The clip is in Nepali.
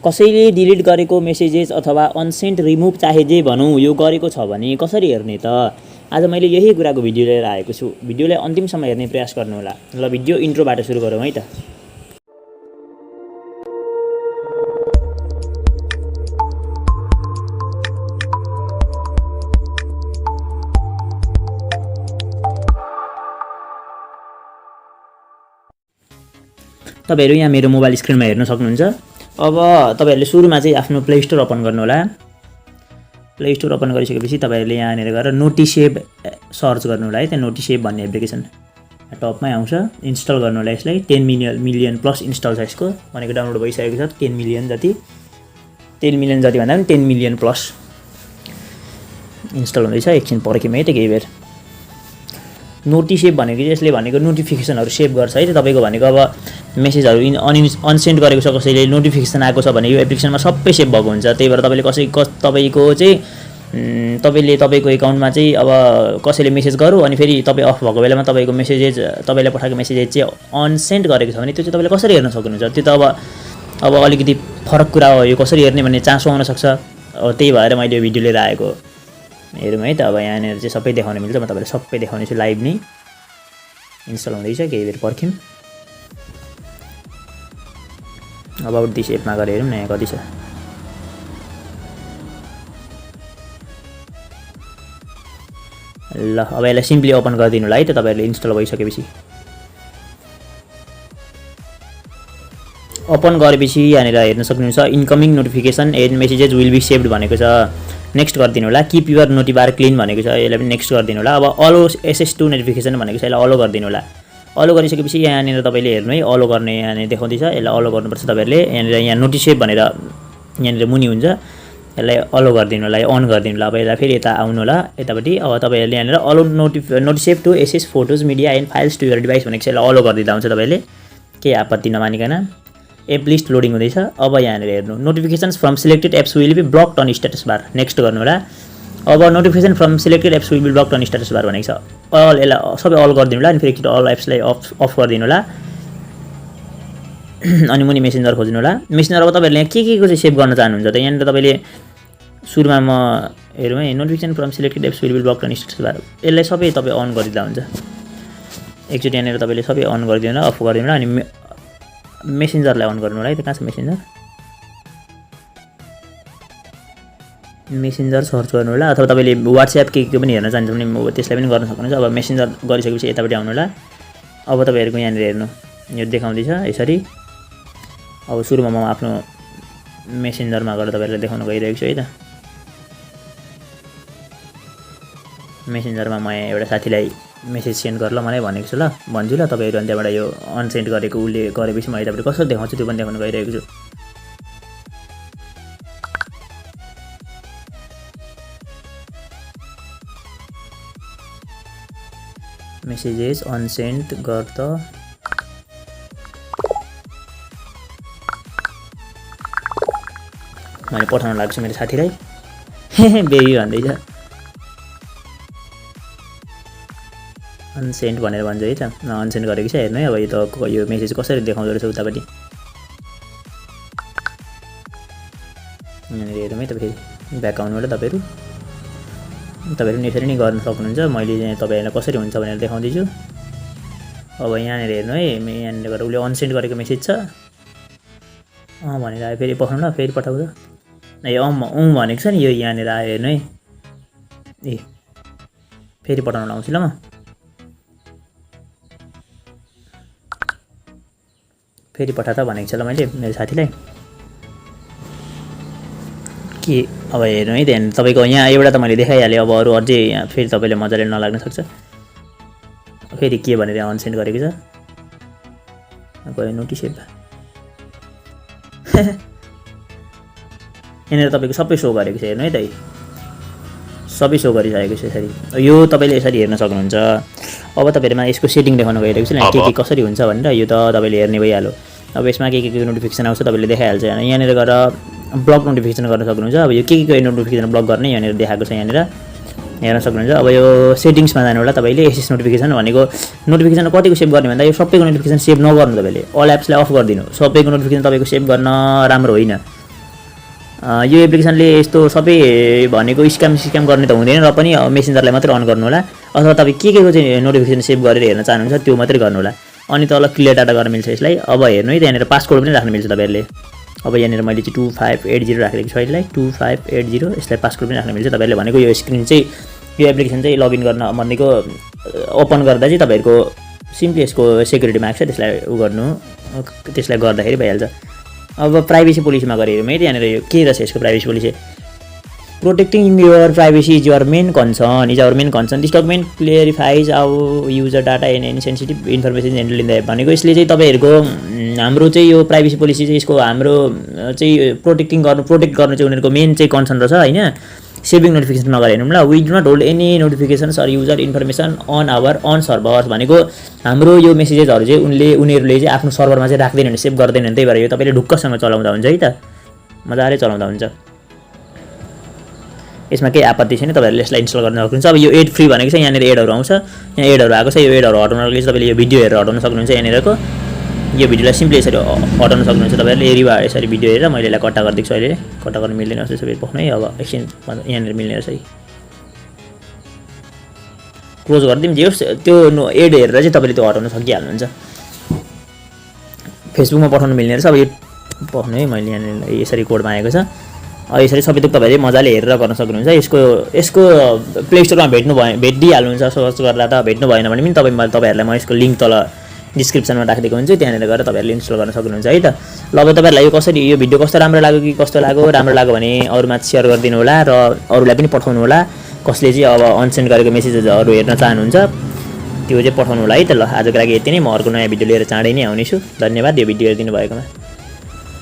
कसैले डिलिट गरेको मेसेजेस अथवा अनसेन्ट रिमुभ चाहे जे भनौँ यो गरेको छ भने कसरी हेर्ने त? आज मैले यही कुराको भिडियो लिएर आएको छु। भिडियोलाई अन्तिमसम्म हेर्ने प्रयास गर्नुहोला। ल भिडियो इन्ट्रोबाट सुरु गरौँ है त। तपाईहरु यहाँ मेरो मोबाइल स्क्रिनमा हेर्न सक्नुहुन्छ। अब तपाईहरुले सुरुमा चाहिँ आफ्नो प्ले स्टोर ओपन गर्नु होला। प्ले स्टोर ओपन गरिसकेपछि तपाईहरुले यहाँनिर गएर नोटिसेभ सर्च गर्नु होला है। त्यो नोटिसेभ भन्ने एप्लिकेसन टपमै आउँछ। इन्स्टल गर्नु होला यसलाई। 10 मिलियन प्लस इन्स्टल छ यसको, भनेको डाउनलोड भइसकेको छ 10 मिलियन जति। 10 मिलियन जति भन्दा पनि 10 मिलियन प्लस इन्स्टल हुँदैछ। एकछिन पर्खौँ है त केही बेर। नोटिसेभ भनेको चाहिँ यसले भनेको नोटिफिकेसनहरु सेभ गर्छ है। तपाईको भनेको अब मेसेजहरु अनसेन्ड गरेको छ कसैले, नोटिफिकेसन आएको छ भने यो एप्लिकेसनमा सबै सेभ भएको हुन्छ। त्यही भएर तपाईले तपाईको चाहिँ तपाईले तपाईको एकाउन्टमा चाहिँ अब कसैले मेसेज गर्यो अनि फेरि तपाई अफ भएको बेलामा तपाईको मेसेजेस तपाईले पठाएको मेसेजेस चाहिँ अनसेन्ड गरेको छ भने त्यो चाहिँ तपाईले कसरी हेर्न सक्नुहुन्छ? त्यो त अब अलिकति फरक कुरा हो। यो कसरी हेर्ने भन्ने चासो आउन सक्छ। त्यही भएर मैले यो भिडियो लिएर आएको। हेरौँ है त। अब यहाँनिर चाहिँ सबै देखाउन मिल्छ। म तपाईलाई सबै देखाउने छु। लाइभ नै इन्स्टल हुँदैछ। केही बेर पर्खौँ। अबाउट दिस एपमा गएर हेरौँ न यहाँ कति छ। ल अब यसलाई सिम्पली ओपन गरिदिनु होला है त तपाईहरुले इन्स्टल भइसकेपछि। ओपन गरेपछि यहाँनिर हेर्न सक्नुहुन्छ incoming notification and messages will be saved भनेको छ। नेक्स्ट गरिदिनु होला। कीप युर नोटिबार क्लीन भनेको छ। यसलाई पनि नेक्स्ट गरिदिनु होला। अब अलो एसेस टु नोटिफिकेसन भनेको छ। यसलाई अलो गरिदिनु होला। अलो गरिसकेपछि यहाँनिर तपाईले हेर्नु है अलो गर्ने यहाँनिर देखाउँदैछ। यसलाई अलो गर्नुपर्छ तपाईहरुले। यहाँनिर यहाँ नोटिसेभ भनेर यहाँनिर मुनि हुन्छ। यसलाई अलो गरिदिनु होला, अन गरिदिनु होला। अब यसलाई फेरि यता आउनु होला यतापट्टि। अब तपाईहरुले यहाँनिर allow NotiSave to access photos media and files to your device भनेको छ। यसलाई अलो गरिदिँदा हुन्छ तपाईले, केही आपत्ति नमानिकन। एप लिस्ट लोडिङ हुँदैछ। अब यहाँनिर हेर्नु notifications from selected apps will be blocked on status bar. Next गर्नु होला। अब notification from selected apps will be blocked on status bar भनेको छ। अल यसलाई सबै अल गरिदिनु होला। अनि फेरि एकचोटि अल एप्सलाई अफ गरिदिनु होला। अनि मुनि मेसेन्जर खोज्नु होला। मेसेन्जर अब तपाईहरुले यहाँ के को चाहिँ सेभ गर्न चाहनुहुन्छ त? यहाँनिर तपाईले सुरुमा म हेरौँ है notification from selected apps will be blocked on status bar. यसलाई सबै तपाई अन गरिदिँदा हुन्छ। एकचोटि यहाँनिर तपाईले सबै अन गरिदिनु होला, अफ गरिदिनु होला। अनि मेसेन्जरलाई अन गर्नु होला है। त कहाँ छ मेसेन्जर? मेसेन्जर सर्च गर्नु होला। अथवा तपाईले व्हाट्सएप के पनि हेर्न चाहनुहुन्छ भने त्यसलाई पनि गर्न सक्नुहुन्छ। अब मेसेन्जर गरिसकेपछि यतापट्टि आउनु होला। अब तपाईहरुको यहाँनिर हेर्नु यो देखाउँदैछ यसरी। अब सुरुमा म आफ्नो मेसेन्जरमा गएर तपाईहरुलाई देखाउन गइरहेको छु है त। मेसेन्जरमा म एउटा साथीलाई मेसेज सेन्ड गर ल मलाई भनेको छु। ल भन्छु ल तपाईहरु। अनि त्यहाँबाट यो अनसेन्ड गरेको उले गरेपछि म यतापट्टि कसरी देखाउँछु त्यो पनि देखाउन गइरहेको छु। मेसेजेस अनसेन्ड गर त। मैले पठाउन लाग्छु मेरो साथीलाई। बेबी भन्दैछ। अनसेन्ड भनेर भन्छ है त। अनसेन्ड गरेको छ। हेर्नु है अब यो मेसेज कसरी देखाउँदो रहेछ उतापट्टि। यहाँनिर हेरौँ है त। फेरि ब्याक आउनु होला तपाईहरु। तपाईहरु यसरी नै गर्न सक्नुहुन्छ। मैले चाहिँ तपाईहरुलाई कसरी हुन्छ भनेर देखाउँदैछु। अब यहाँनिर हेर्नु है यहाँनिर गएर उले अनसेन्ड गरेको मेसेज छ। भनेर आयो। फेरि पठाउनु ल। फेरि पठाउँछ। ए भनेको छ नि यो यहाँनिर आयो हेर्नु है। ए फेरि पठाउन लाउँछु ल म। फेरि पठा त भनेको छ ल मैले मेरो साथीलाई। के अब हेर्नु है त्यहाँ तपाईको यहाँ एउटा त मैले देखाइहालेँ। अब अरू अझै यहाँ फेरि तपाईले मजाले नलाग्न सक्छ। फेरि के भनेर अनसेन्ड गरेको छ। गयो नोटिसेभ। यहाँनिर तपाईको सबै सो गरेको छ। हेर्नु है त सबै सो गरिसकेको छ यसरी। यो तपाईले यसरी हेर्न सक्नुहुन्छ। अब तपाईहरुमा यसको सेटिङ देखाउन गइरहेको छु नि के कसरी हुन्छ भनेर। यो त तपाईले हेर्ने भइहाल्यो। अब यसमा के नोटिफिकेसन आउँछ तपाईले देखाइहाल्छ। यहाँनिर गएर ब्लक नोटिफिकेसन गर्न सक्नुहुन्छ। अब यो के नोटिफिकेसन ब्लक गर्ने यहाँनिर देखाएको छ। यहाँनिर हेर्न सक्नुहुन्छ। अब यो सेटिङ्समा जानु होला तपाईले। एसएस नोटिफिकेसन भनेको नोटिफिकेसन कतिको सेभ गर्ने भन्दा यो सबैको नोटिफिकेसन सेभ नगर्नु तपाईले। अल एप्सलाई अफ गरिदिनु। सबैको नोटिफिकेसन तपाईको सेभ गर्न राम्रो होइन। यो एप्लिकेसनले यस्तो सबै भनेको स्क्याम गर्ने त हुँदैन र पनि मेसेन्जरलाई मात्रै अन गर्नु होला अथवा तपाईँ के को चाहिँ नोटिफिकेसन सेभ गरेर हेर्न चाहनुहुन्छ त्यो मात्रै गर्नु होला अनि तल क्लियर डाटा गर्न मिल्छ यसलाई अब हेर्नु है त्यहाँनिर पासकोड पनि राख्न मिल्छ तपाईँहरूले अब यहाँनिर मैले चाहिँ 2580 राखेको छु यसलाई 2580 यसलाई पासकोड पनि राख्न मिल्छ तपाईँहरूले भनेको यो स्क्रिन चाहिँ यो एप्लिकेसन चाहिँ लगइन गर्न भनेको ओपन गर्दा चाहिँ तपाईँहरूको सिम्पली यसको सेक्युरिटी माग्छ त्यसलाई उ गर्नु त्यसलाई गर्दाखेरि भइहाल्छ अब प्राइभेसी पोलिसीमा गएर हेरौँ है त्यहाँनिर यो के रहेछ यसको privacy policy protecting your privacy is your main concern this document clarifies our user data and any sensitive information handle in the app भनेको यसले चाहिँ तपाईँहरूको हाम्रो चाहिँ यो प्राइभेसी पोलिसी चाहिँ यसको हाम्रो चाहिँ प्रोटेक्ट गर्नु चाहिँ उनीहरूको मेन चाहिँ कन्सर्न रहेछ होइन सेभिङ नोटिफिकेसनमा गएर हेर्नु ल we do not hold any notifications or user information on our own servers भनेको हाम्रो यो मेसेजेसहरू चाहिँ उनीहरूले चाहिँ आफ्नो सर्भरमा चाहिँ राख्दैनन् सेभ गर्दैनन् त्यही भएर यो तपाईँले ढुक्कसँग चलाउँदा हुन्छ है त मजाले चलाउँदा हुन्छ यसमा केही आपत्ति छैन तपाईँहरूले यसलाई इन्स्टल गर्न सक्नुहुन्छ अब यो एड फ्री भनेको चाहिँ यहाँनिर एडहरू आउँछ यहाँ एडहरू आएको छ यो एडहरू हटाउनको लागि तपाईँले यो भिडियो हेरेर हटाउन सक्नुहुन्छ यहाँनिरको यो भिडियोलाई सिम्पली यसरी हटाउन सक्नुहुन्छ तपाईँहरूले एरिवा यसरी भिडियो हेरेर मैले यसलाई कट्टा गरिदिएको छु अहिले कट्टा गर्न मिल्दैन जस्तो सबै पक्नु है अब एकछिन यहाँनिर मिल्ने रहेछ है क्लोज गरिदिउँ जे होस् त्यो एड हेरेर चाहिँ तपाईँले त्यो हटाउन सकिहाल्नुहुन्छ फेसबुकमा पठाउनु मिल्ने रहेछ अब यो पक्नु है मैले यहाँनिर यसरी कोड मागेको छ यसरी सबै थोक तपाईँहरूले मजाले हेरेर गर्न सक्नुहुन्छ यसको प्ले स्टोरमा भेटिहाल्नुहुन्छ सर्च गर्दा त भेट्नु भएन भने पनि तपाईँहरूलाई म यसको लिङ्क तल डिस्क्रिप्सनमा राखिदिएको हुन्छु त्यहाँनिर गएर तपाईँहरूले इन्स्टल गर्न सक्नुहुन्छ है त ल अब तपाईँहरूलाई यो भिडियो कस्तो राम्रो लाग्यो कि कस्तो लाग्यो राम्रो लाग्यो भने अरूमा सेयर गरिदिनु होला र अरूलाई पनि पठाउनु होला कसले चाहिँ अब अनसेन्ड गरेको मेसेजेसहरू हेर्न चाहनुहुन्छ त्यो चाहिँ पठाउनु होला है त ल आजको लागि यति नै म अर्को नयाँ भिडियो लिएर चाँडै नै आउनेछु धन्यवाद यो भिडियो हेरिदिनु भएकोमा